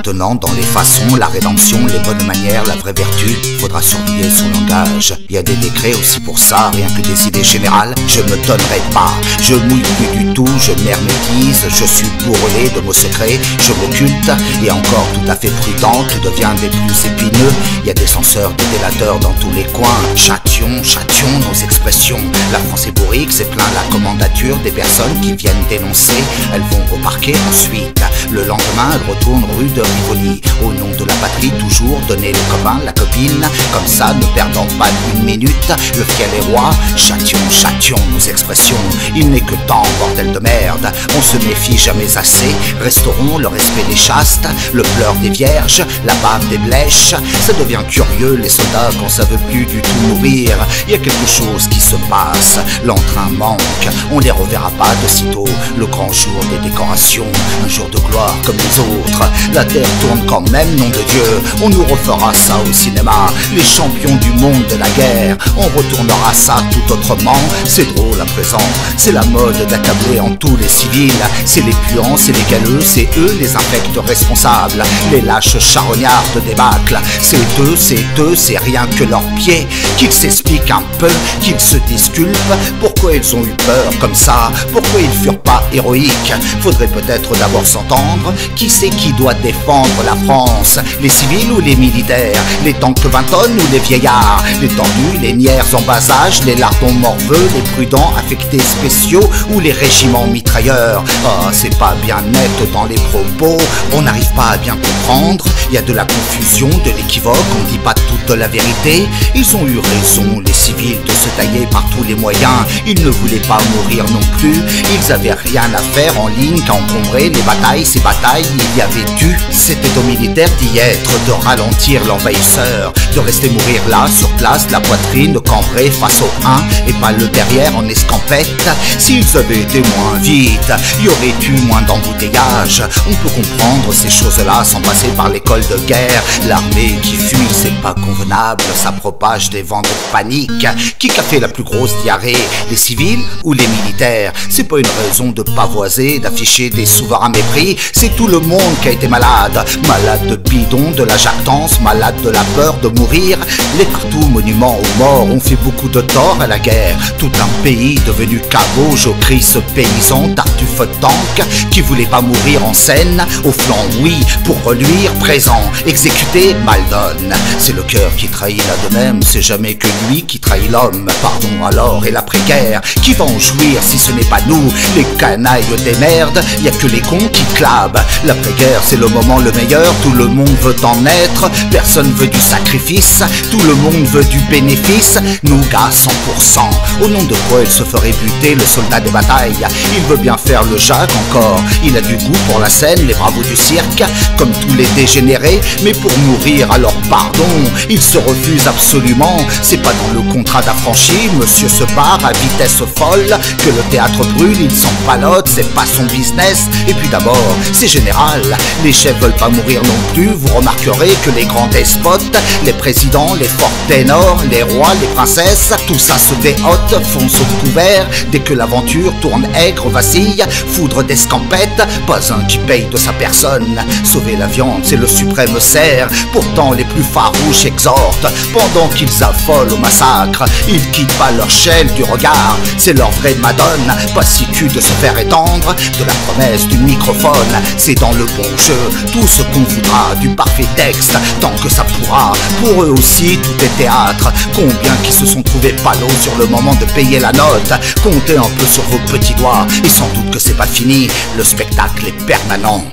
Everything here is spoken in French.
Maintenant, dans les façons, la rédemption, les bonnes manières, la vraie vertu, faudra surveiller son langage. Il y a des décrets aussi pour ça, rien que des idées générales. Je me donnerai pas, je mouille plus du tout, je m'hermétise, je suis bourrelé de mots secrets, je m'occulte, et encore tout à fait prudent, tout devient des plus épineux. Il y a des censeurs, des délateurs dans tous les coins. Châtions nos expressions. La France est bourrique, c'est plein la commandature des personnes qui viennent dénoncer. Elles vont au parquet ensuite. Le lendemain, elles retournent rue de Rivoli. Au nom de la patrie, toujours donner le copain, la copine. Comme ça, ne perdant pas une minute, le fiel est roi. Châtions nos expressions. Il n'est que temps, bordel de merde. On se méfie jamais assez. Restaurons le respect des chastes, le pleur des vierges, la bave des blèches. Ça devient curieux, les soldats, quand ça veut plus du tout mourir. Il y a quelque chose qui se passe, l'entrain manque, on les reverra pas de sitôt. Le grand jour des décorations, un jour de gloire comme les autres. La terre tourne quand même, nom de Dieu. On nous refera ça au cinéma. Les champions du monde de la guerre, on retournera ça tout autrement. C'est drôle à présent, c'est la mode d'accabler en tous les civils. C'est les puants, c'est les galeux, c'est eux les infects responsables. Les lâches charognards de débâcle, c'est eux, c'est rien que leurs pieds. Qu'ils s'expliquent un peu, qu'ils se disculpent. Pourquoi ils ont eu peur comme ça? Pourquoi ils furent pas héroïques? Faudrait peut-être d'abord s'entendre. Qui c'est qui doit défendre la France? Les civils ou les militaires? Les tanks 20 tonnes ou les vieillards? Les tendus, les nières en bas âge, les lardons morveux, les prudents affectés spéciaux ou les régiments mitrailleurs? Ah, c'est pas bien net dans les propos, on n'arrive pas à bien comprendre. Il y a de la confusion, de l'équivoque, on dit pas toute la vérité. Ils ont eu raison, les civils, de se tailler par tous les moyens. Ils ne voulaient pas mourir non plus. Ils avaient rien à faire en ligne qu'à encombrer les batailles. Ces batailles, il y avait dû. C'était aux militaires d'y être, de ralentir l'envahisseur, de rester mourir là, sur place, la poitrine cambrée face au 1 et pas le derrière en escampette. S'ils avaient été moins vite, il y aurait eu moins d'embouteillage. On peut comprendre ces choses-là sans passer par l'école de guerre. L'armée qui fuit, c'est pas convenable, ça propage des vents de panique. Qui a fait la plus grosse diarrhée, les civils ou les militaires? C'est pas une raison de pavoiser, d'afficher des souverains mépris. C'est tout le monde qui a été malade. Malade de bidon, de la jactance, malade de la peur de mourir. Les partout monuments aux morts ont fait beaucoup de tort à la guerre. Tout un pays devenu caboche aux cris paysans, tartuffes tank qui voulait pas mourir en scène. Au flanc, oui, pour reluire, présent, exécuté, mal donne. C'est le cœur qui trahit là de même, c'est jamais que lui qui trahit l'homme. Pardon alors, et l'après-guerre, qui va en jouir si ce n'est pas nous, les canailles des merdes? Y a que les cons qui clabent. L'après-guerre, c'est le moment le meilleur, tout le monde veut en être. Personne veut du sacrifice, tout le monde veut du bénéfice. Nous gars 100%, au nom de quoi il se ferait buter le soldat des batailles? Il veut bien faire le Jacques encore, il a du goût pour la scène, les bravos du cirque, comme tous les dégénérés. Mais pour mourir, alors pardon, il se refuse absolument. C'est pas dans le contrat d'affranchi, monsieur se barre à vitesse folle, que le théâtre brûle, il s'en palote, c'est pas son business. Et puis d'abord, c'est général, les chefs veulent pas mourir non plus. Vous remarquerez que les grands despotes, les présidents, les forts ténors, les rois, les princesses, tout ça se déhote, fonce au couvert. Dès que l'aventure tourne aigre, vacille, foudre d'escampette, pas un qui paye de sa personne. Sauver la viande, c'est le suprême cerf. Pourtant les plus farouches exhortent, pendant qu'ils affolent au massacre, ils quittent pas leur chaîne du regard. C'est leur vraie madone, pas si cul de se faire étendre de la promesse du microphone. C'est dans le bon jeu, tout ce qu'on voudra, du parfait texte, tant que ça pourra. Pour eux aussi, tout est théâtre. Combien qui se sont trouvés palos sur le moment de payer la note? Comptez un peu sur vos petits doigts, et sans doute que c'est pas fini, le spectacle est permanent.